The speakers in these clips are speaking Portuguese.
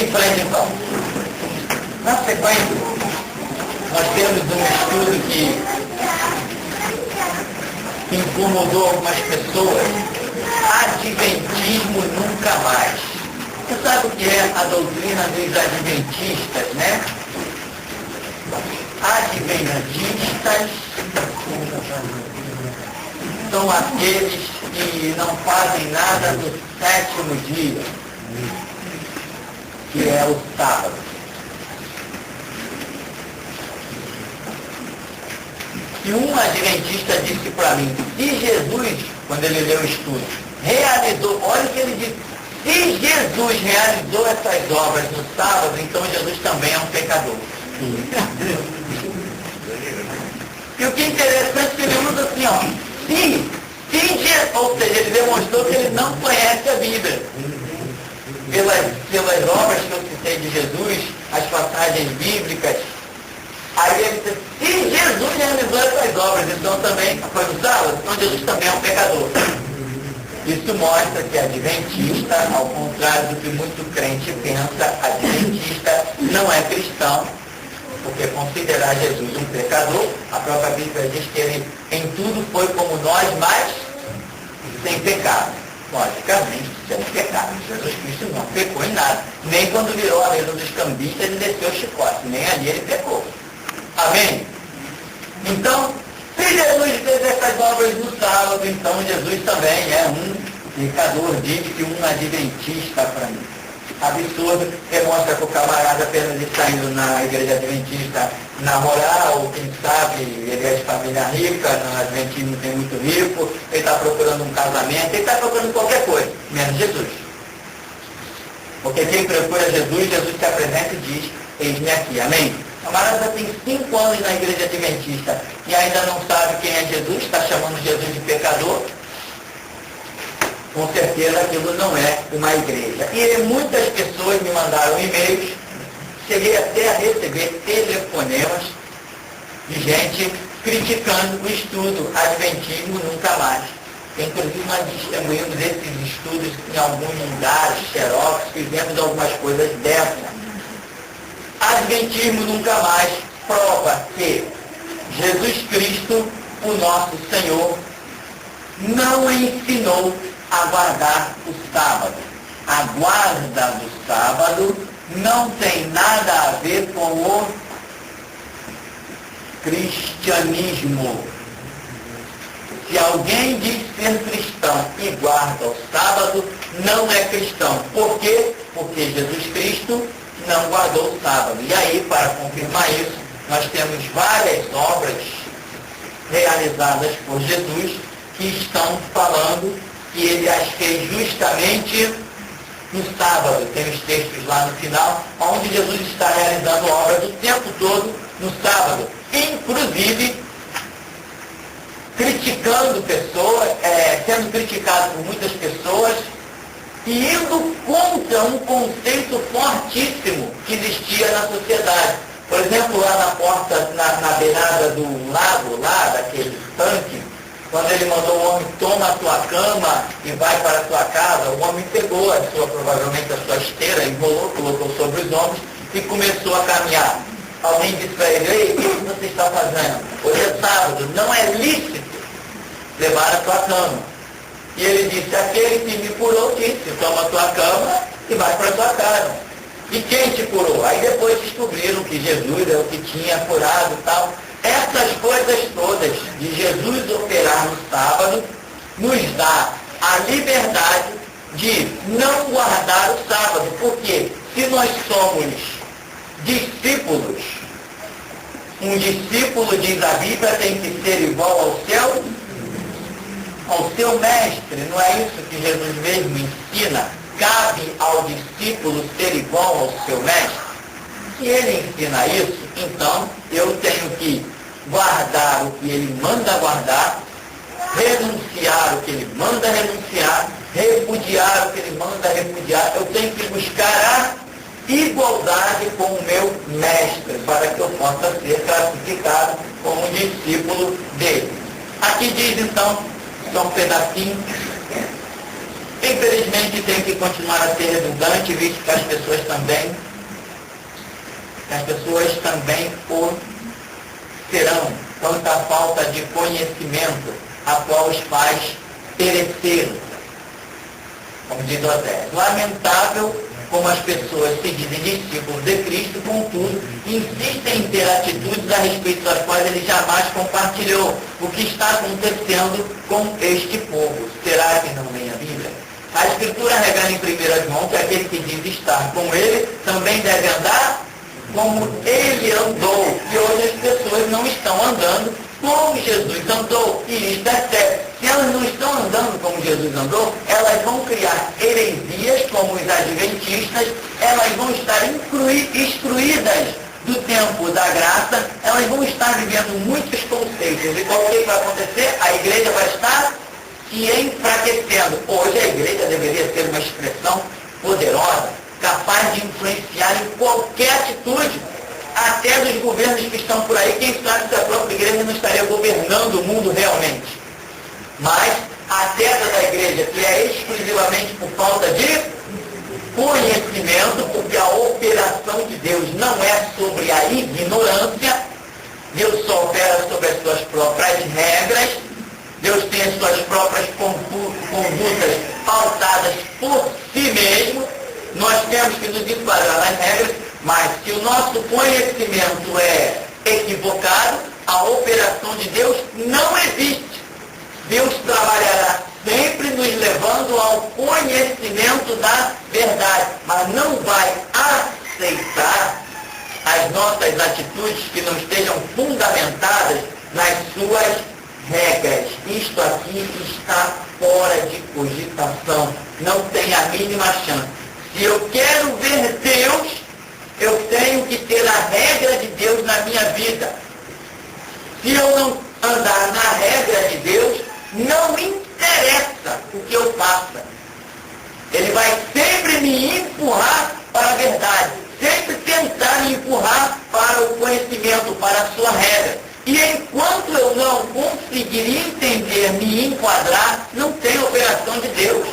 em frente, então. Na sequência, nós temos um estudo que incomodou algumas pessoas. Adventismo nunca mais. Você sabe o que é a doutrina dos adventistas, né? Adventistas são aqueles que não fazem nada no sétimo dia, que é o sábado. E um adventista disse para mim, se Jesus, quando ele leu o estudo, realizou, olha o que ele disse, se Jesus realizou essas obras no sábado, então Jesus também é um pecador. E o que é interessante é que ele usa assim, ó, ou seja, ele demonstrou que ele não conhece a Bíblia. Pelas obras que eu citei de Jesus, as passagens bíblicas, aí ele disse, se Jesus realizou essas obras, então também foi no sábado, então Jesus também é um pecador. Isso mostra que adventista, ao contrário do que muito crente pensa, adventista não é cristão, porque considerar Jesus um pecador, a própria Bíblia diz que ele em tudo foi como nós, mas sem pecado. Logicamente, sem pecado. Jesus Cristo não pecou em nada. Nem quando virou a mesa dos cambistas, ele desceu o chicote. Nem ali ele pecou. Amém? Então, se Jesus fez essas obras no sábado, então Jesus também é um pecador, diz que um adventista para mim. Absurdo, demonstra que o camarada apenas está indo na igreja adventista namorar, ou quem sabe, ele é de família rica, no adventismo tem muito rico, ele está procurando um casamento, ele está procurando qualquer coisa, menos Jesus. Porque quem procura Jesus, Jesus se apresenta e diz, eis-me aqui, amém? O camarada tem 5 anos na igreja adventista e ainda não sabe quem é Jesus, está chamando Jesus de pecador, com certeza aquilo não é uma igreja. E muitas pessoas me mandaram e-mails, cheguei até a receber telefonemas de gente criticando o estudo Adventismo Nunca Mais. Tem inclusive uma testemunha desses estudos em alguns lugares, xerox, fizemos algumas coisas dessas. Adventismo Nunca Mais prova que Jesus Cristo, o nosso Senhor, não ensinou a guardar o sábado. A guarda do sábado não tem nada a ver com o cristianismo. Se alguém diz ser cristão e guarda o sábado, não é cristão. Por quê? Porque Jesus Cristo não guardou o sábado. E aí, para confirmar isso, nós temos várias obras realizadas por Jesus que estão falando que ele as fez justamente no sábado. Tem os textos lá no final, onde Jesus está realizando obras o tempo todo no sábado. Inclusive, criticando pessoas, sendo criticado por muitas pessoas, e indo contra um conceito fortíssimo que existia na sociedade. Por exemplo, lá na porta, na beirada do lago, lá daquele tanque, quando ele mandou o homem, toma a tua cama e vai para a tua casa, o homem pegou provavelmente a sua esteira, enrolou, colocou sobre os ombros e começou a caminhar. Alguém disse para ele, ei, o que você está fazendo? Hoje é sábado, não é lícito levar a tua cama. E ele disse, aquele que me curou disse, toma a tua cama e vai para a tua casa. E quem te curou? Aí depois descobriram que Jesus é o que tinha curado e tal. Essas coisas todas de Jesus operar no sábado nos dá a liberdade de não guardar o sábado. Porque se nós somos discípulos, um discípulo, diz a Bíblia, tem que ser igual ao seu mestre. Não é isso que Jesus mesmo ensina? Cabe ao discípulo ser igual ao seu mestre. Se ele ensina isso, então eu tenho que guardar o que ele manda guardar, renunciar o que ele manda renunciar, repudiar o que ele manda repudiar. Eu tenho que buscar a igualdade com o meu mestre, para que eu possa ser classificado como discípulo dele. Aqui diz então, só um pedacinho, Infelizmente tem que continuar a ser redundante, visto que as pessoas também o serão, quanto à falta de conhecimento, a qual os faz pereceram. Como diz Oséias, lamentável como as pessoas se dizem discípulos de Cristo, contudo, insistem em ter atitudes a respeito das quais ele jamais compartilhou. O que está acontecendo com este povo? Será que não leem a Bíblia? A Escritura revela em 1 João que aquele que diz estar com ele também deve andar como ele andou. E hoje as pessoas não estão andando como Jesus andou. E isso é sério. Se elas não estão andando como Jesus andou, elas vão criar heresias como os adventistas, elas vão estar excluídas do tempo da graça, elas vão estar vivendo muitos conceitos. E o que vai acontecer? A igreja vai estar se enfraquecendo. Hoje a igreja deveria ser uma expressão poderosa, capaz de influenciar em qualquer atitude, até dos governos que estão por aí. Quem sabe se a própria igreja não estaria governando o mundo realmente. Mas a queda da igreja, que é exclusivamente por falta de conhecimento, porque a operação de Deus não é sobre a ignorância, Deus só opera sobre as suas próprias regras, Deus tem as suas próprias condutas pautadas por si mesmo. Nós temos que nos enquadrar nas regras, mas se o nosso conhecimento é equivocado, a operação de Deus não existe. Deus trabalhará sempre nos levando ao conhecimento da verdade, mas não vai aceitar as nossas atitudes que não estejam fundamentadas nas suas regras. Isto aqui está fora de cogitação, não tem a mínima chance. Se eu quero ver Deus, eu tenho que ter a regra de Deus na minha vida. Se eu não andar na regra de Deus, não me interessa o que eu faça. Ele vai sempre me empurrar para a verdade, sempre tentar me empurrar para o conhecimento, para a sua regra. E enquanto eu não conseguir entender, me enquadrar, não tem operação de Deus.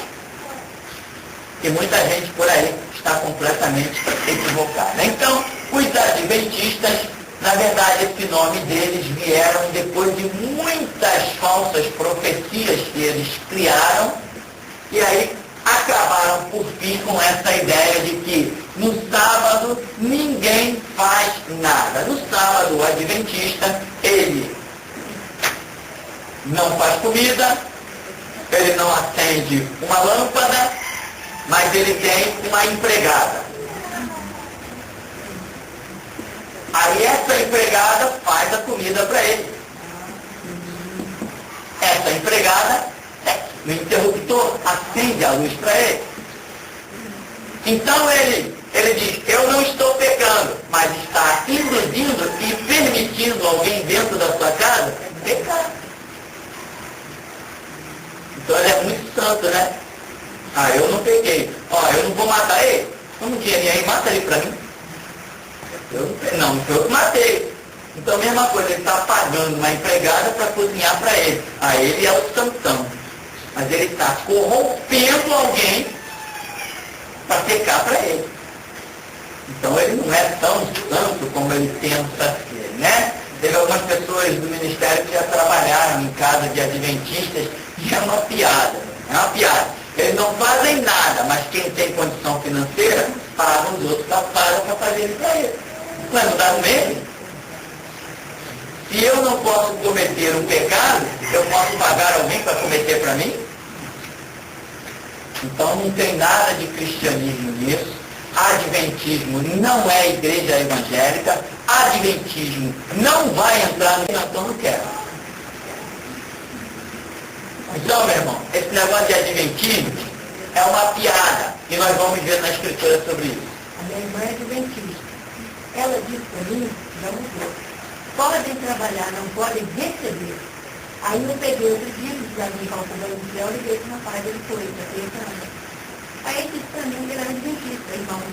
E muita gente por aí está completamente equivocada. Então, os adventistas, na verdade, esse nome deles vieram depois de muitas falsas profecias que eles criaram, e aí acabaram por fim com essa ideia de que no sábado ninguém faz nada. No sábado, o adventista, ele não faz comida, ele não acende uma lâmpada, mas ele tem uma empregada. Aí essa empregada faz a comida para ele. Essa empregada, no interruptor, acende a luz para ele. Então ele diz, eu não estou pecando, mas está induzindo e permitindo alguém dentro da sua casa pecar. Então ele é muito santo, né? Eu não peguei. Eu não vou matar ele. Como que ele aí mata ele para mim? Não foi eu que matei. Então a mesma coisa, ele está pagando uma empregada para cozinhar para ele. Ele é o santão. Mas ele está corrompendo alguém para pecar para ele. Então ele não é tão santo como ele pensa ser, né? Teve algumas pessoas do ministério que já trabalharam em casa de adventistas e é uma piada. É uma piada. Eles não fazem nada, mas quem tem condição financeira, paga os outros para fazer isso para ele. Não é mudar no meio? Se eu não posso cometer um pecado, eu posso pagar alguém para cometer para mim? Então não tem nada de cristianismo nisso. Adventismo não é igreja evangélica. Adventismo não vai entrar no então não quero. Então, meu irmão, esse negócio de adventismo é uma piada. E nós vamos ver na escritura sobre isso. A minha irmã é adventista. Ela disse para mim, já mudou. Podem trabalhar, não podem receber. Aí eu peguei outro dia, que já me falou com o céu, e liguei para o rapaz, ele foi, já veio para mim. Aí ele disse para mim que ele era adventista, irmão.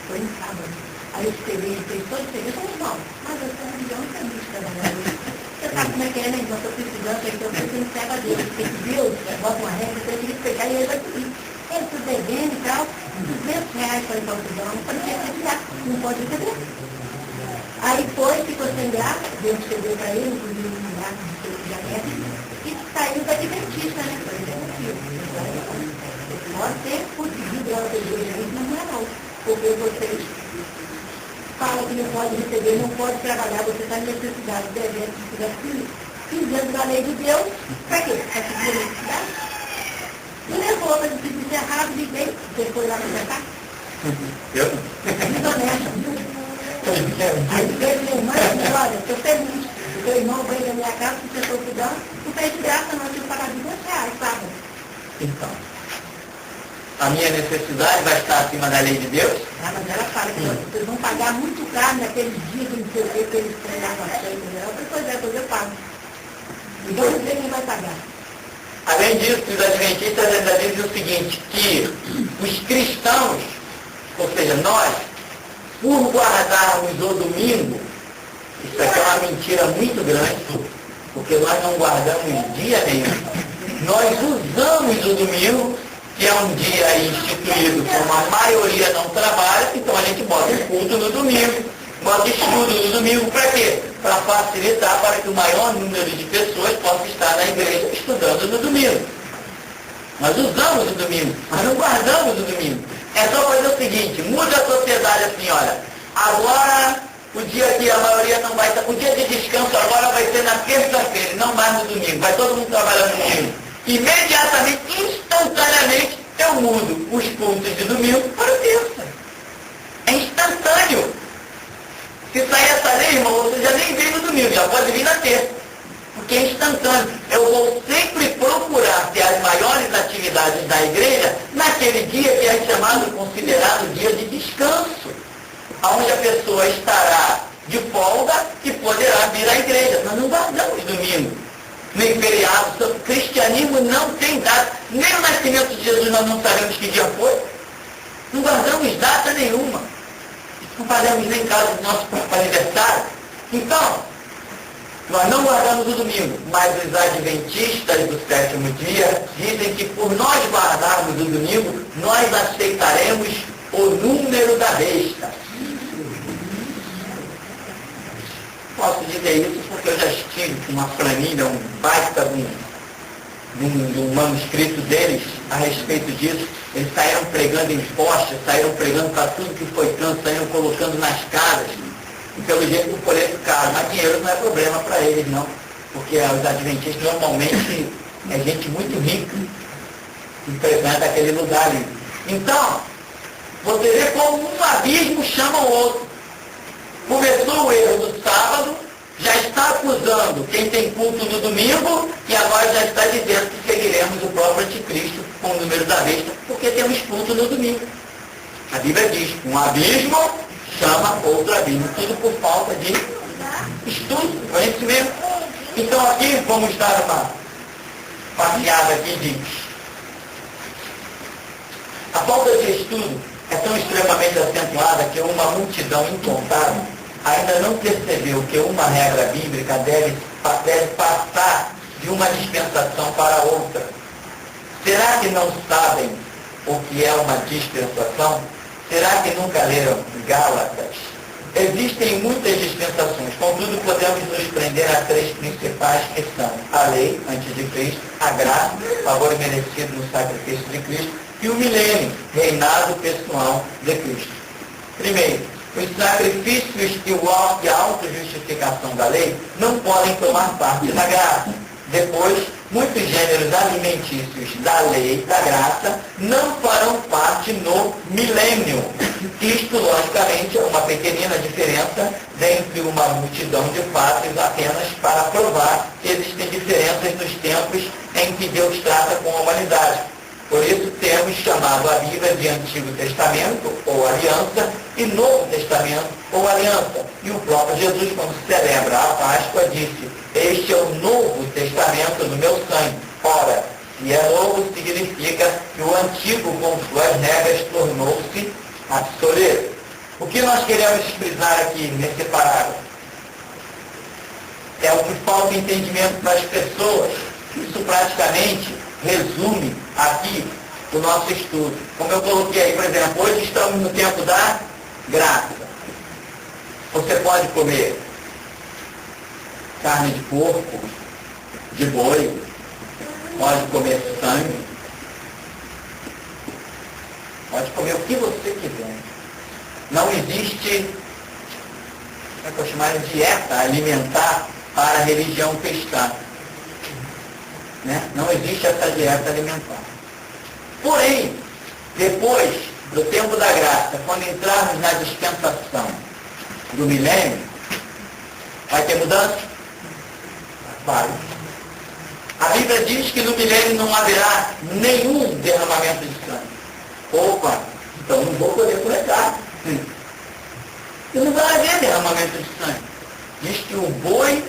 Foi no sábado. Aí eu esperei, ele fez todo serviço, eu falei, irmão, mas eu sou religião não tem de trabalhar hoje. Você sabe como é que é, né? Então eu estou precisando, então eu preciso pegar Deus. Porque Deus bota uma regra, você tem que pegar e ele vai subir. Ele está devendo e tal, R$200 para ir para o tribunal, para não receber, não pode receber. Aí foi, ficou sem graça, Deus cedeu para ele, inclusive um graça de janela, e saiu da adventista, né? Foi demitido. Pode ter conseguido lá da igreja, mas não é não. Porque vocês falam que não pode receber, não pode trabalhar, você está em necessidade, devendo, se quiser fazendo da lei de Deus, para quê? Para seguir a necessidade? E levou para dizer errado, liguei, você foi lá para cá? Eu? Desonesto, viu? Aí ele falou, mas olha, estou feliz. O teu irmão veio da minha casa, que eu estou cuidando, não fez de graça, não, eu tinha pagado R$200, sabe? Então, a minha necessidade vai estar acima da lei de Deus? Ah, mas ela fala que vocês vão pagar muito caro naqueles dias que não sei o que eles treinavam a cheia, entendeu? Eu falei, pois eu pago. E vamos ver quem vai pagar. Além disso, os adventistas ainda dizem o seguinte, que os cristãos, ou seja, nós, por guardarmos o domingo, isso aqui é uma mentira muito grande, porque nós não guardamos dia nenhum. Nós usamos o domingo, que é um dia instituído como a maioria não trabalha, então a gente bota o culto no domingo, bota estudo no domingo, para quê? Para facilitar, para que o maior número de pessoas possa estar na igreja estudando no domingo. Nós usamos o domingo, mas não guardamos o domingo. É só fazer o seguinte, muda a sociedade assim, olha, agora o dia que a maioria não vai estar, o dia de descanso agora vai ser na terça-feira, não mais no domingo, vai todo mundo trabalhar no domingo. Imediatamente, instantaneamente, eu mudo os cultos de domingo para terça. É instantâneo. Se sair essa lei, irmão, você já nem vem no domingo, já pode vir na terça. Porque é instantâneo. Eu vou sempre procurar ter as maiores atividades da igreja naquele dia que é chamado, considerado dia de descanso, onde a pessoa estará de folga e poderá vir à igreja. Nós não guardamos domingo, nem feriado. O cristianismo não tem data. Nem o nascimento de Jesus nós não sabemos que dia foi. Não guardamos data nenhuma. Não fazemos nem caso do nosso próprio aniversário. Então, nós não guardamos o domingo, mas os adventistas do sétimo dia dizem que por nós guardarmos o domingo, nós aceitaremos o número da besta. Posso dizer isso porque eu já estive com uma planilha, um baita de um manuscrito deles a respeito disso. Eles saíram pregando em postes, saíram pregando para tudo que foi canto, saíram colocando nas casas. E pelo jeito o preço caro, mas dinheiro não é problema para eles não. Porque os adventistas normalmente é gente muito rica que frequenta aquele lugar ali. Então, você vê como um abismo chama o outro. Começou o erro do sábado, já está acusando quem tem culto no domingo e agora já está dizendo que seguiremos o próprio anticristo com o número da besta, porque temos culto no domingo. A Bíblia diz, um abismo chama outro abismo, tudo por falta de estudo, conhecimento. Então aqui vamos dar uma passeada aqui de... A falta de estudo é tão extremamente acentuada que uma multidão incontável ainda não percebeu que uma regra bíblica deve passar de uma dispensação para outra. Será que não sabem o que é uma dispensação? Será que nunca leram Gálatas? Existem muitas dispensações, contudo podemos nos prender a três principais que são a lei, antes de Cristo, a graça, favor merecido no sacrifício de Cristo, e o milênio, reinado pessoal de Cristo. Primeiro, os sacrifícios e a autojustificação da lei não podem tomar parte da graça. Depois, muitos gêneros alimentícios da lei, da graça, não farão parte no milênio. Isto, logicamente, é uma pequenina diferença dentre uma multidão de fatos apenas para provar que existem diferenças nos tempos em que Deus trata com a humanidade. Por isso temos chamado a Bíblia de Antigo Testamento, ou Aliança, e Novo Testamento, ou Aliança. E o próprio Jesus, quando celebra a Páscoa, disse, este é o Novo Testamento do meu sangue. Ora, se é novo, significa que o Antigo, com suas regras, tornou-se obsoleto. O que nós queremos frisar aqui nesse parágrafo? É o que falta entendimento para as pessoas. Isso praticamente resume aqui o nosso estudo. Como eu coloquei aí, por exemplo, hoje estamos no tempo da graça. Você pode comer carne de porco, de boi, pode comer sangue, pode comer o que você quiser. Não existe, como é que eu chamo de dieta alimentar para a religião cristã. Né? Não existe essa dieta alimentar. Porém, depois do tempo da graça, quando entrarmos na dispensação do milênio, vai ter mudança? Vai. A Bíblia diz que no milênio não haverá nenhum derramamento de sangue. Opa, então não vou poder coletar. E não vai haver derramamento de sangue. Diz que o boi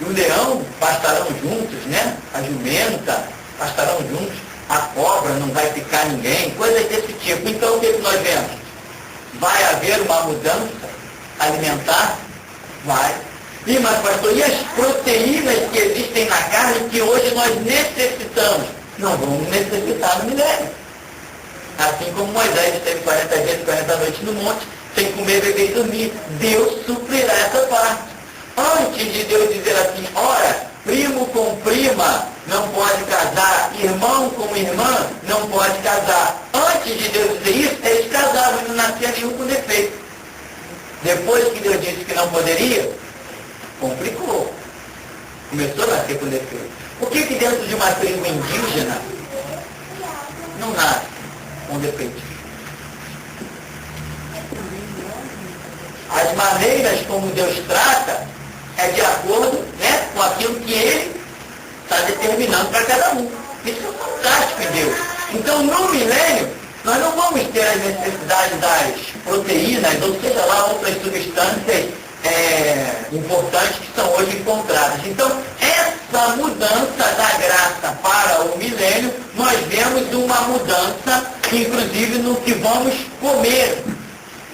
e o leão pastarão juntos, né? A jumenta pastarão juntos. A cobra não vai picar ninguém, coisas desse tipo. Então o que nós vemos? Vai haver uma mudança alimentar? Vai. E, mas pastor, e as proteínas que existem na carne que hoje nós necessitamos? Não vamos necessitar no milênio. Assim como Moisés esteve 40 dias e 40 noites no monte, sem comer, beber e dormir. Deus suprirá essa parte. Antes de Deus dizer assim, ora, primo com prima não pode casar, irmão com irmã não pode casar. Antes de Deus dizer isso, eles casavam e não nascia nenhum com defeito. Depois que Deus disse que não poderia, complicou. Começou a nascer com defeito. Por que dentro de uma tribo indígena não nasce com defeito? As maneiras como Deus trata é de acordo, né, com aquilo que Ele está determinando para cada um. Isso é fantástico em Deus. Então, no milênio, nós não vamos ter as necessidades das proteínas, ou seja lá, outras substâncias importantes que são hoje encontradas. Então, essa mudança da graça para o milênio, nós vemos uma mudança, inclusive, no que vamos comer.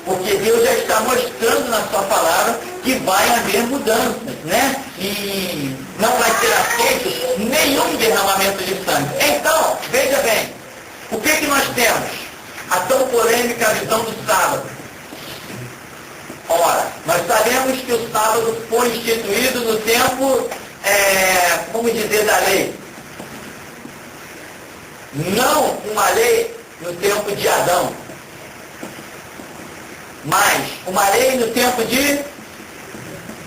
Porque Deus já está mostrando na sua palavra que vai haver mudanças, né? E não vai ser aceito nenhum derramamento de sangue. Então, veja bem, o que nós temos? A tão polêmica visão do sábado. Ora, nós sabemos que o sábado foi instituído no tempo, vamos dizer, da lei. Não uma lei no tempo de Adão, mas uma lei no tempo de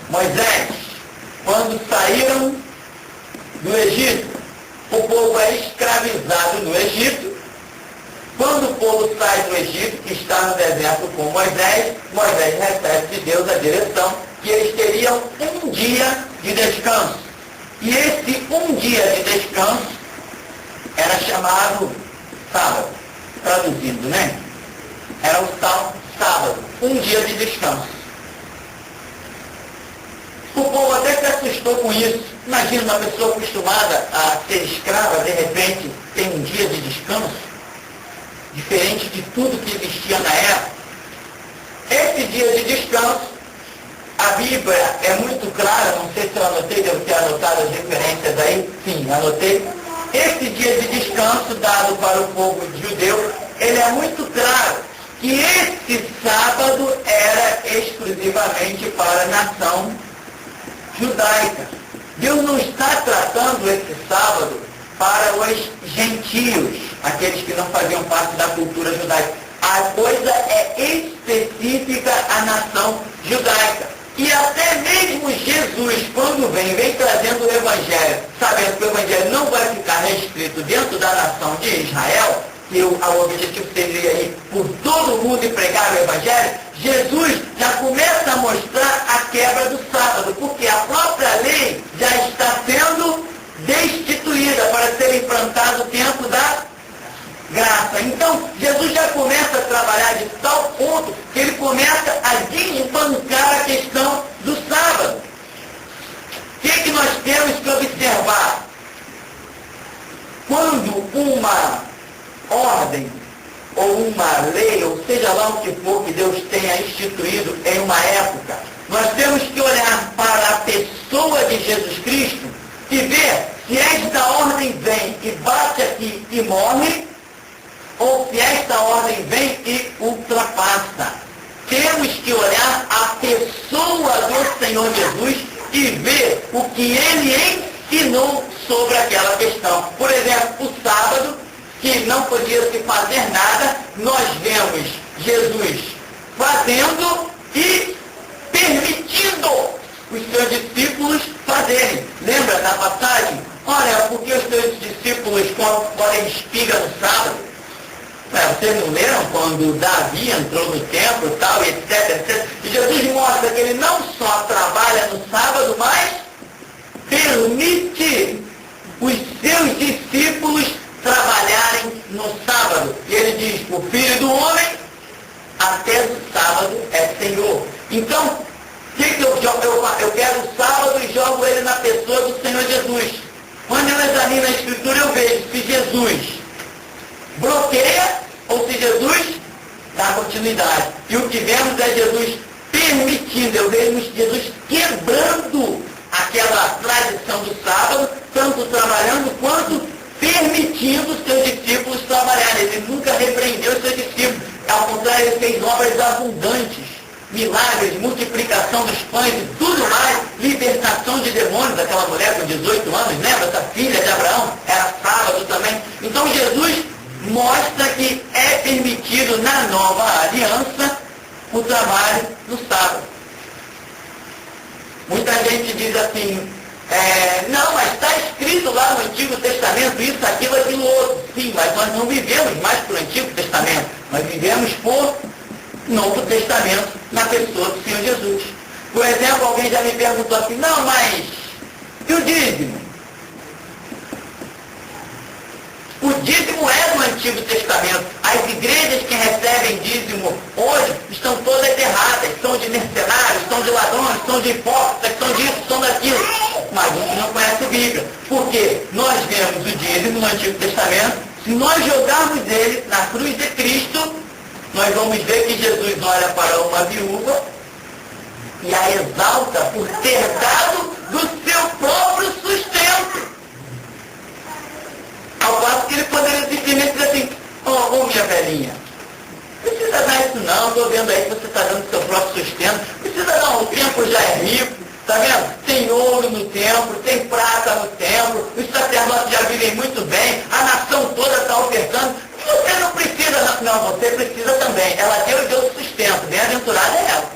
Moisés, quando saíram do Egito. O povo é escravizado no Egito. Quando o povo sai do Egito, que está no deserto com Moisés, Moisés recebe de Deus a direção que eles teriam um dia de descanso. E esse um dia de descanso era chamado sábado, traduzindo, né? Era o tal sábado, um dia de descanso. O povo até se assustou com isso. Imagina uma pessoa acostumada a ser escrava, de repente tem um dia de descanso, diferente de tudo que existia na época. Esse dia de descanso, a Bíblia é muito clara, não sei se eu anotei, devo ter anotado as referências aí, sim, anotei. Esse dia de descanso dado para o povo judeu, ele é muito claro que esse sábado era exclusivamente para a nação judaica. Deus não está tratando esse sábado para os gentios, aqueles que não faziam parte da cultura judaica. A coisa é específica à nação judaica. E até mesmo Jesus, quando vem trazendo o Evangelho, sabendo que o Evangelho não vai ficar restrito dentro da nação de Israel, que o objetivo seria ir por todo mundo e pregar o Evangelho, Jesus já começa a mostrar a quebra do sábado, porque a própria lei já está sendo destituída para ser implantado o tempo da graça. Então, Jesus já começa a trabalhar de tal ponto que ele começa a desbancar a questão do sábado. O que nós temos que observar? Quando uma ordem ou uma lei, ou seja lá o que for que Deus tenha instituído em uma época, nós temos que olhar para a pessoa de Jesus Cristo e ver se esta ordem vem e bate aqui e morre, ou se esta ordem vem e ultrapassa. Temos que olhar a pessoa do Senhor Jesus e ver o que ele ensinou sobre aquela questão. Por exemplo, o sábado, que não podia se fazer nada, nós vemos Jesus fazendo e permitindo os seus discípulos fazerem. Lembra da passagem? Olha, porque os seus discípulos colhem espiga no sábado? Vocês não leram quando Davi entrou no templo, tal, etc, etc. E Jesus mostra que ele não só trabalha no sábado, mas permite os seus discípulos trabalharem no sábado. E ele diz, o Filho do Homem, até o sábado é Senhor. Então, o que eu pego o sábado e jogo ele na pessoa do Senhor Jesus. Quando eu examino a Escritura, eu vejo se Jesus bloqueia ou se Jesus dá continuidade. E o que vemos é Jesus permitindo, eu vejo Jesus quebrando aquela tradição do sábado, tanto trabalhando quanto permitindo os seus discípulos trabalharem. Ele nunca repreendeu os seus discípulos. Ao contrário, ele fez obras abundantes, milagres, multiplicação dos pães e tudo mais, libertação de demônios daquela mulher com 18 anos, lembra? Essa filha de Abraão, era sábado também. Então Jesus mostra que é permitido na nova aliança o trabalho no sábado. Muita gente diz assim, não, mas está escrito lá no Antigo Testamento isso, aquilo, aquilo outro. Sim, mas nós não vivemos mais por Antigo Testamento, nós vivemos por Novo Testamento na pessoa do Senhor Jesus. Por exemplo, alguém já me perguntou assim, não, mas e o dízimo? O dízimo é do Antigo Testamento. As igrejas que recebem dízimo hoje estão todas erradas. São de mercenários, são de ladrões, são de hipócritas, são disso, são daquilo. Mas a gente não conhece a Bíblia. Porque nós vemos o dízimo no Antigo Testamento. Se nós jogarmos ele na cruz de Cristo, nós vamos ver que Jesus olha para uma viúva e a exalta por ter dado do seu próprio sustento. Ao passo que ele poderia simplesmente dizer assim, ô minha velhinha, não precisa dar isso não, estou vendo aí que você está dando do seu próprio sustento, precisa não, o templo já é rico, está vendo? Tem ouro no templo, tem prata no templo, os sacerdotes já vivem muito bem, a nação toda está ofertando, você não precisa, não, você precisa também, ela deu e deu sustento, bem-aventurada é ela.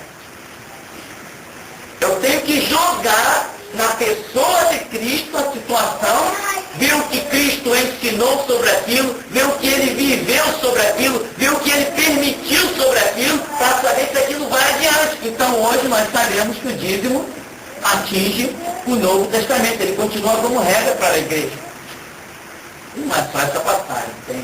Eu tenho que jogar na pessoa de Cristo a situação, ver o que Cristo ensinou sobre aquilo, ver o que ele viveu sobre aquilo, ver o que ele permitiu sobre aquilo, para saber se aquilo vai adiante. Então hoje nós sabemos que o dízimo atinge o Novo Testamento, ele continua como regra para a igreja. Não é só essa passagem, tem,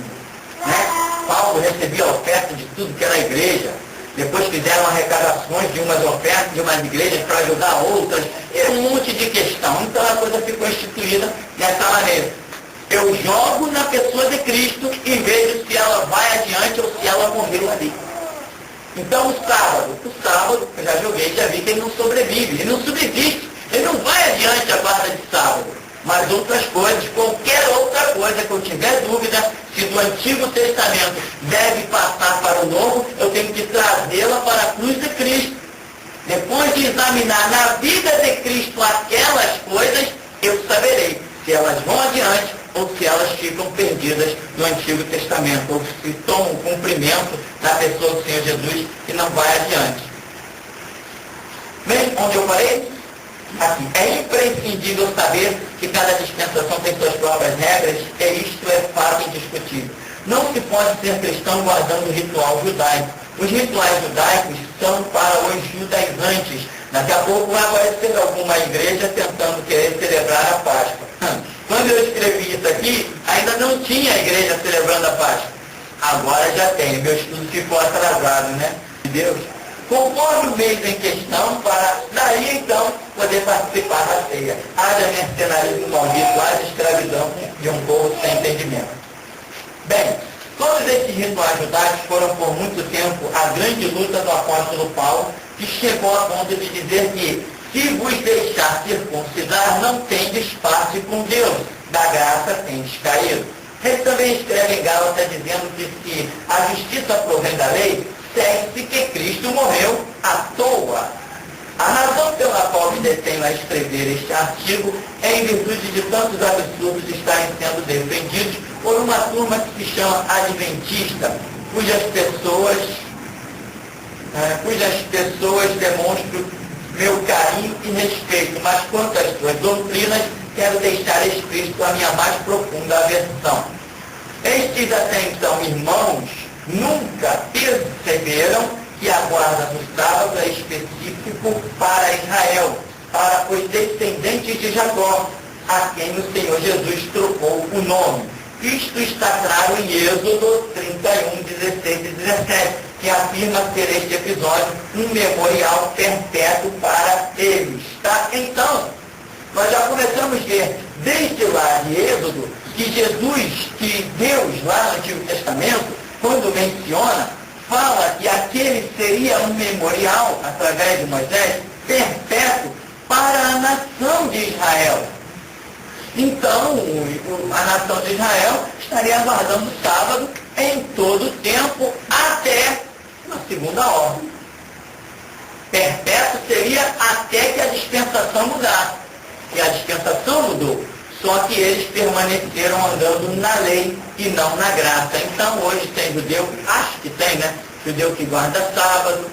né? Paulo recebia a oferta de tudo que era a igreja. Depois fizeram arrecadações de umas ofertas, de umas igrejas para ajudar outras. E um monte de questão. Então a coisa ficou instituída dessa maneira. Eu jogo na pessoa de Cristo e vejo se ela vai adiante ou se ela morreu ali. Então o sábado, eu já joguei, já vi que ele não sobrevive, ele não subsiste. Ele não vai adiante a guarda de sábado. Mas outras coisas, qualquer outra coisa que eu tiver dúvida, se do Antigo Testamento deve passar para o Novo, eu tenho que trazê-la para a cruz de Cristo. Depois de examinar na vida de Cristo aquelas coisas, eu saberei se elas vão adiante ou se elas ficam perdidas no Antigo Testamento, ou se tomam cumprimento da pessoa do Senhor Jesus e não vai adiante. Bem, onde eu parei? Aqui, é imprescindível saber que cada dispensação tem suas próprias regras, e isto é fato indiscutível. Não se pode ser cristão guardando o ritual judaico. Os rituais judaicos são para os judaizantes. Daqui a pouco vai aparecer alguma igreja tentando querer celebrar a Páscoa. Quando eu escrevi isso aqui, ainda não tinha a igreja celebrando a Páscoa. Agora já tem. Meu estudo ficou atrasado, né? Deus. Conforme o mês em questão, para daí então poder participar da ceia. Haja mercenarismo maldito, haja escravidão de um povo sem entendimento. Bem, todos esses rituais judaicos foram por muito tempo a grande luta do apóstolo Paulo, que chegou a ponto de dizer que se vos deixar circuncidar, não tendes parte com Deus, da graça tendes caído. Ele também escreve em Gálatas dizendo que se a justiça provém da lei, segue-se que Cristo morreu à toa. A razão pela qual me detenho a escrever este artigo é em virtude de tantos absurdos estarem sendo defendidos por uma turma que se chama adventista, cujas pessoas demonstram meu carinho e respeito, mas quanto às suas doutrinas, quero deixar explícito a minha mais profunda aversão. Estes até então irmãos nunca perceberam que a guarda do sábado é específico para Israel, para os descendentes de Jacó, a quem o Senhor Jesus trocou o nome. Isto está claro em Êxodo 31, 16 e 17, que afirma ser este episódio um memorial perpétuo para eles. Tá? Então, nós já começamos a ver desde lá de Êxodo que Deus lá no Antigo Testamento, quando menciona, fala que aquele seria um memorial, através de Moisés, perpétuo para a nação de Israel. Então, a nação de Israel estaria aguardando o sábado em todo o tempo, até a segunda ordem. Perpétuo seria até que a dispensação mudasse. E a dispensação mudou. Só que eles permaneceram andando na lei e não na graça. Então, hoje tem judeu, acho que tem, né? Judeu que guarda sábado.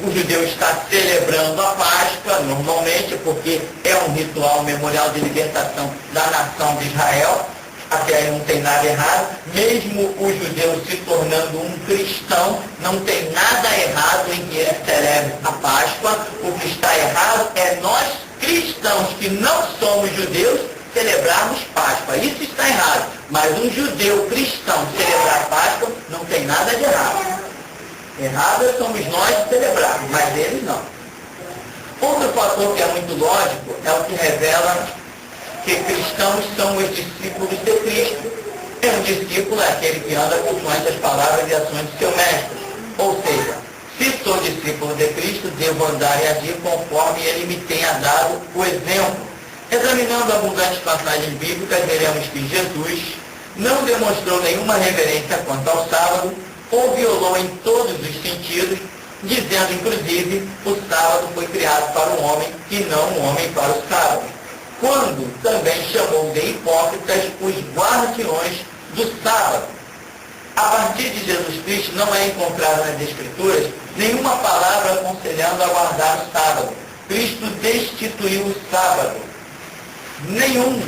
O judeu está celebrando a Páscoa, normalmente, porque é um ritual memorial de libertação da nação de Israel. Até aí não tem nada errado. Mesmo o judeu se tornando um cristão, não tem nada errado em que ele celebre a Páscoa. O que está errado é nós, cristãos que não somos judeus, celebrarmos Páscoa. Isso está errado. Mas um judeu cristão celebrar Páscoa não tem nada de errado. Errado somos nós celebrarmos, mas eles não. Outro fator que é muito lógico é o que revela que cristãos são os discípulos de Cristo. E um discípulo é aquele que anda consoante as palavras e ações de seu mestre. Ou seja, se sou discípulo de Cristo, devo andar e agir conforme ele me tenha dado o exemplo. Examinando abundantes passagens bíblicas, veremos que Jesus não demonstrou nenhuma reverência quanto ao sábado, ou violou em todos os sentidos, dizendo inclusive o sábado foi criado para o homem e não o homem para o sábado. Quando também chamou de hipócritas os guardiões do sábado. A partir de Jesus Cristo não é encontrada nas Escrituras nenhuma palavra aconselhando a guardar o sábado. Cristo destituiu o sábado. Nenhum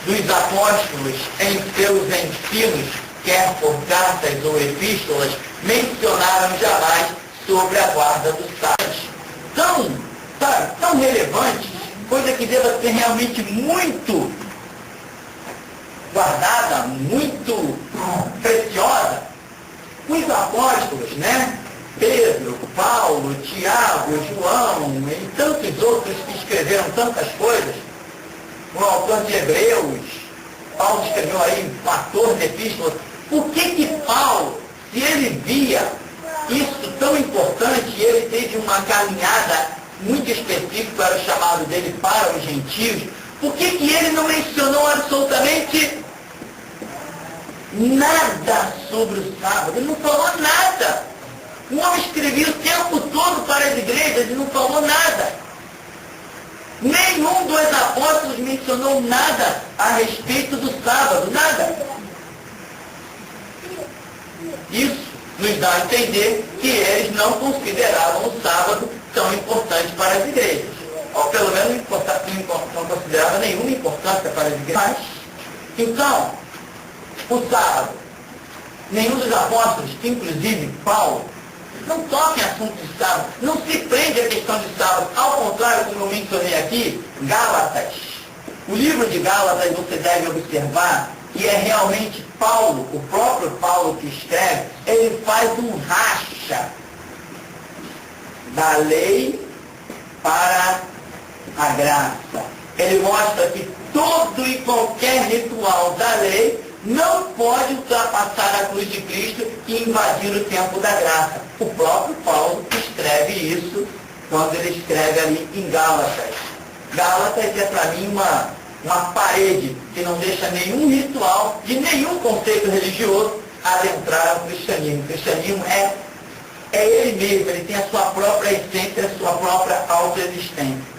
dos apóstolos em seus ensinos, quer por cartas ou epístolas, mencionaram jamais sobre a guarda do sábado. Tão relevante, coisa que deva ser realmente muito guardada, muito preciosa. Os apóstolos, né? Pedro, Paulo, Tiago, João e tantos outros que escreveram tantas coisas, o autor de Hebreus, Paulo escreveu aí 14 epístolas. Por que Paulo, se ele via isso tão importante, ele teve uma caminhada muito específica, era o chamado dele para os gentios, por que ele não mencionou absolutamente nada sobre o sábado? Ele não falou nada. O homem escrevia o tempo todo para as igrejas e não falou nada. Nenhum dos apóstolos mencionou nada a respeito do sábado, nada. Isso nos dá a entender que eles não consideravam o sábado tão importante para as igrejas. Ou pelo menos não consideravam nenhuma importância para as igrejas. Então, o sábado, nenhum dos apóstolos, inclusive Paulo, não toca em assunto de sábado, não se prende à questão de sábado. Ao contrário, como eu mencionei aqui, Gálatas. O livro de Gálatas, você deve observar, que é realmente Paulo, o próprio Paulo que escreve, ele faz um racha da lei para a graça. Ele mostra que todo e qualquer ritual da lei não pode ultrapassar a cruz de Cristo e invadir o tempo da graça. O próprio Paulo escreve isso quando ele escreve ali em Gálatas. Gálatas é para mim uma parede que não deixa nenhum ritual de nenhum conceito religioso adentrar ao cristianismo. O cristianismo é ele mesmo, ele tem a sua própria essência, a sua própria autoexistência.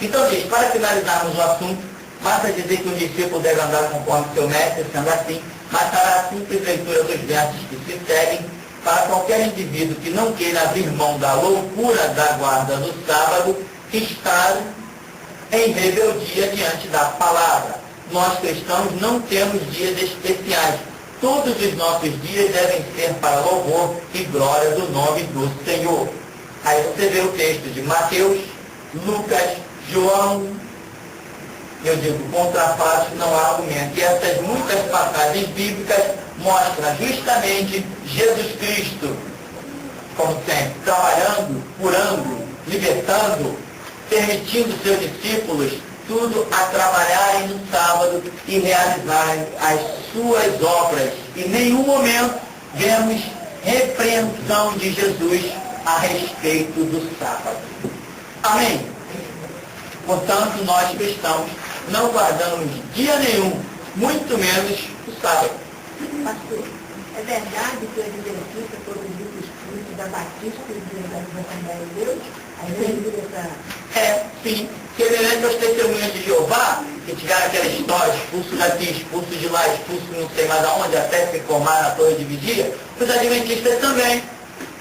Então, gente, para finalizarmos o assunto, basta dizer que o discípulo deve andar conforme seu mestre, sendo assim, bastará a simples leitura dos versos que se seguem para qualquer indivíduo que não queira abrir mão da loucura da guarda do sábado estar em rebeldia diante da palavra. Nós cristãos não temos dias especiais. Todos os nossos dias devem ser para louvor e glória do nome do Senhor. Aí você vê o texto de Mateus, Lucas, João, eu digo, contra fatos não há argumento. E essas muitas passagens bíblicas mostram justamente Jesus Cristo, como sempre, trabalhando, curando, libertando, permitindo seus discípulos tudo a trabalharem no sábado e realizarem as suas obras. Em nenhum momento vemos repreensão de Jesus a respeito do sábado. Amém? Portanto, nós cristãos não guardamos dia nenhum, muito menos o sábado. Pastor, é verdade que o Adventista produziu o espírito da Batista e da Assembleia de Deus? Aí vem essa... Sim. Semelhante aos testemunhos de Jeová, que tiveram aquela história, expulso daqui, expulso de lá, expulso não sei mais aonde, até se formar na torre de vigia, os adventistas também,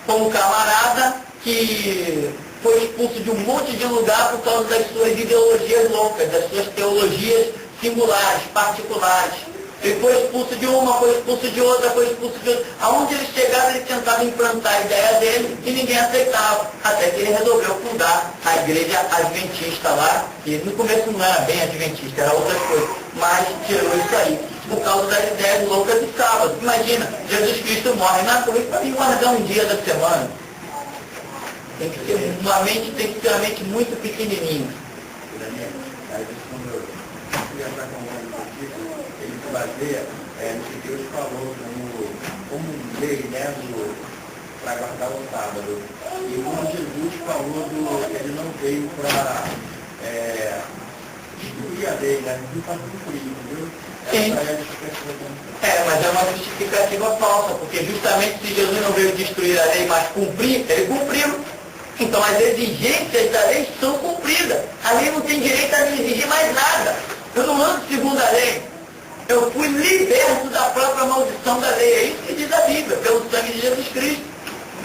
como camarada que foi expulso de um monte de lugar por causa das suas ideologias loucas, das suas teologias singulares, particulares. Ele foi expulso de uma, foi expulso de outra, foi expulso de outra. Aonde ele chegava, ele tentava implantar a ideia dele e ninguém aceitava. Até que ele resolveu fundar a igreja adventista lá, que no começo não era bem adventista, era outras coisas, mas tirou isso aí, por causa das ideias loucas de sábado. Imagina, Jesus Cristo morre na cruz para me guardar um dia da semana. Tem que ter uma mente, tem que ter uma mente muito pequenininha. Ele se baseia no que Deus falou como lei, né, para guardar o sábado. E como Jesus falou que ele não veio para destruir a lei, né, para cumprir, entendeu? Sim. Mas é uma justificativa falsa, porque justamente se Jesus não veio destruir a lei, mas cumprir, ele cumpriu. Então as exigências da lei são cumpridas. A lei não tem direito a me exigir mais nada. Eu não ando segundo a lei. Eu fui liberto da própria maldição da lei. É isso que diz a Bíblia, pelo sangue de Jesus Cristo.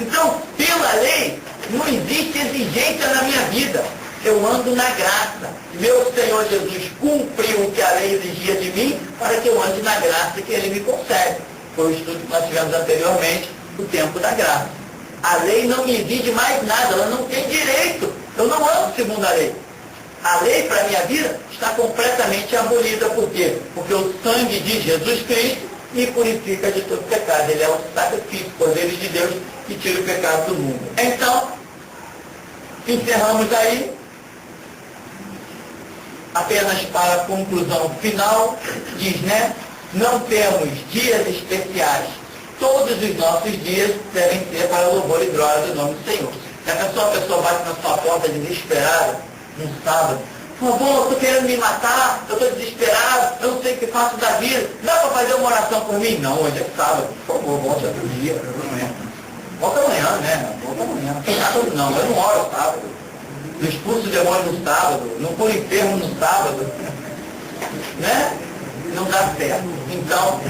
Então, pela lei, não existe exigência na minha vida. Eu ando na graça. Meu Senhor Jesus cumpriu o que a lei exigia de mim para que eu ande na graça que Ele me concede. Foi o estudo que nós tivemos anteriormente, o tempo da graça. A lei não me exige mais nada, ela não tem direito. Eu não ando segundo a lei. A lei para a minha vida está completamente abolida. Por quê? Porque o sangue de Jesus Cristo me purifica de todo pecado. Ele é o sacrifício, o Cordeiro de Deus, que tira o pecado do mundo. Então, encerramos aí. Apenas para a conclusão final, diz, né? Não temos dias especiais. Todos os nossos dias devem ser para o louvor e glória do nome do Senhor. Se a pessoa bate na sua porta desesperada, no sábado, por favor, eu estou querendo me matar, eu estou desesperado, eu não sei o que faço da vida, dá para fazer uma oração por mim? Não, hoje é sábado, por favor, volte outro dia, amanhã. Volta amanhã, né? Volta amanhã. Sábado não, eu não oro sábado. Não expulso o demônio no sábado, não põe enfermo no sábado. Né? Não dá certo. Então,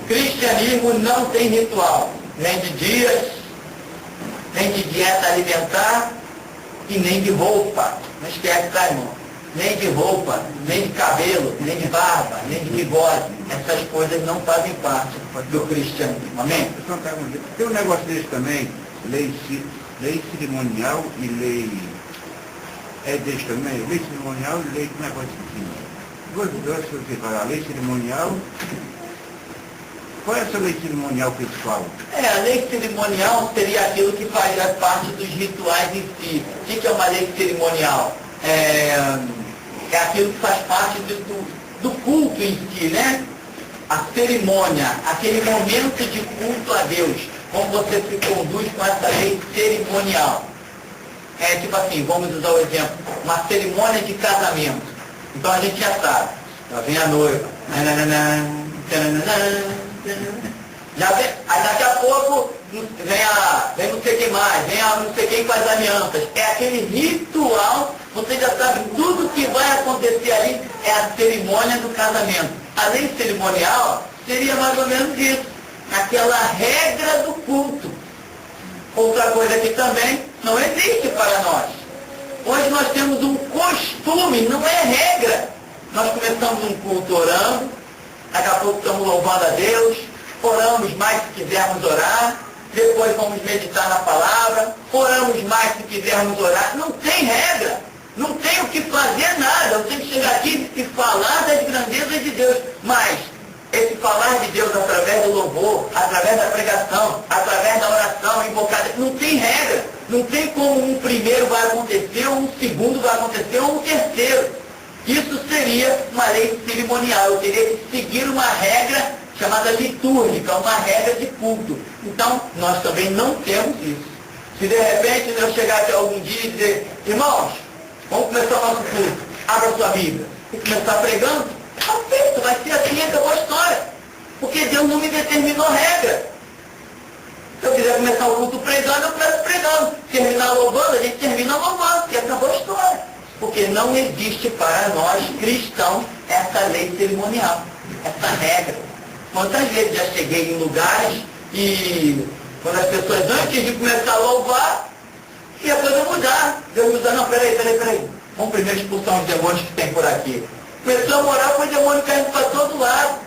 cristianismo não tem ritual, nem de dias, nem de dieta alimentar e nem de roupa. Não esquece, tá, irmão? Nem de roupa, nem de cabelo, nem de barba, nem de bigode. Essas coisas não fazem parte do cristianismo. Amém? Tem um negócio desse também, lei cerimonial e lei... É desse também? Lei cerimonial e lei... Como é que pode ser? Duas coisas que você fala. Lei cerimonial... Qual é essa lei cerimonial que eles falam? A lei cerimonial seria aquilo que fazia parte dos rituais em si. O que é uma lei cerimonial? É aquilo que faz parte do culto em si, né? A cerimônia, aquele momento de culto a Deus. Como você se conduz com essa lei cerimonial. Tipo assim, vamos usar o exemplo, uma cerimônia de casamento. Então a gente já sabe. Lá vem a noiva. Já vem, aí daqui a pouco vem não sei quem mais, vem a não sei quem faz alianças. É aquele ritual, você já sabe tudo que vai acontecer ali, é a cerimônia do casamento. A lei cerimonial seria mais ou menos isso, aquela regra do culto. Outra coisa que também não existe para nós. Hoje nós temos um costume, não é regra. Nós começamos um culto orando, daqui a pouco estamos louvando a Deus, oramos mais se quisermos orar, depois vamos meditar na palavra, oramos mais se quisermos orar. Não tem regra, não tem o que fazer nada. Eu tenho que chegar aqui e falar das grandezas de Deus. Mas esse falar de Deus através do louvor, através da pregação, através da oração, invocada, não tem regra. Não tem como um primeiro vai acontecer, ou um segundo vai acontecer, ou um terceiro. Isso seria uma lei cerimonial. Eu teria que seguir uma regra chamada litúrgica, uma regra de culto. Então, nós também não temos isso. Se de repente eu chegar aqui algum dia e dizer, irmãos, vamos começar o nosso culto, abra sua Bíblia, e começar pregando, perfeito, vai ser assim, acabou a história. Porque Deus não me determinou regra. Se eu quiser começar o culto pregando, eu começo pregando. Terminar louvando, a gente termina louvando, e acabou a história. Porque não existe para nós cristãos essa lei cerimonial, essa regra. Quantas vezes já cheguei em lugares e quando as pessoas antes de começar a louvar, ia a coisa mudar. Deus muda, não, peraí. Vamos primeiro expulsar os demônios que tem por aqui. Começou a morar, foi demônio caindo para todo lado.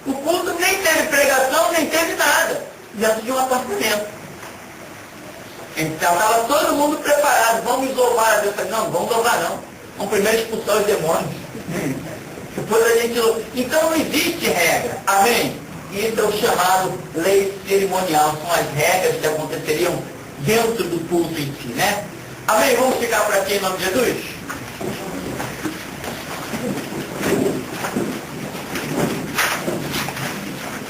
O culto nem teve pregação, nem teve nada. Dentro de um apartamento. Então estava todo mundo preparado, vamos louvar a Deus. Eu falei, não vamos louvar não. Vamos primeiro expulsar os demônios. Depois a gente louva. Então não existe regra. Amém? Isso é o chamado lei cerimonial. São as regras que aconteceriam dentro do culto em si, né? Amém? Vamos ficar por aqui em nome de Jesus?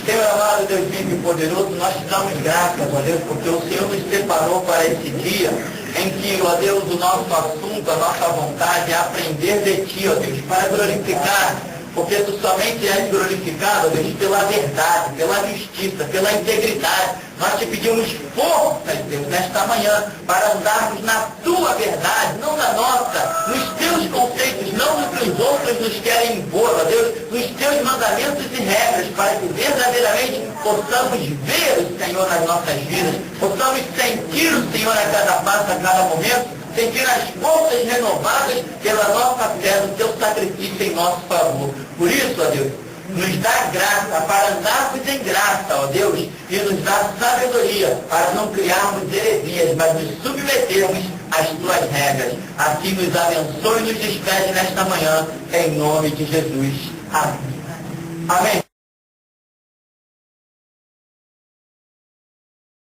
Senhor amado, Deus vivo e poderoso, nós te damos graças, ó Deus, porque o Senhor nos separou para esse dia em que, ó Deus, o nosso assunto, a nossa vontade é aprender de Ti, ó Deus, para glorificar, porque Tu somente és glorificado, ó Deus, pela verdade, pela justiça, pela integridade. Nós te pedimos forças, Deus, nesta manhã, para andarmos na Tua verdade, não na nossa, nos Teus conceitos, não no que os outros nos querem impor, ó Deus, nos Teus mandamentos e regras, para que verdadeiramente possamos ver o Senhor nas nossas vidas, possamos sentir o Senhor a cada passo, a cada momento, sentir as forças renovadas pela nossa fé no Teu sacrifício em nosso favor. Por isso, ó Deus, nos dá graça para andarmos em graça, ó Deus, e nos dá sabedoria para não criarmos heresias, mas nos submetermos às Tuas regras. Assim nos abençoe e nos despede nesta manhã, em nome de Jesus. Amém. Amém.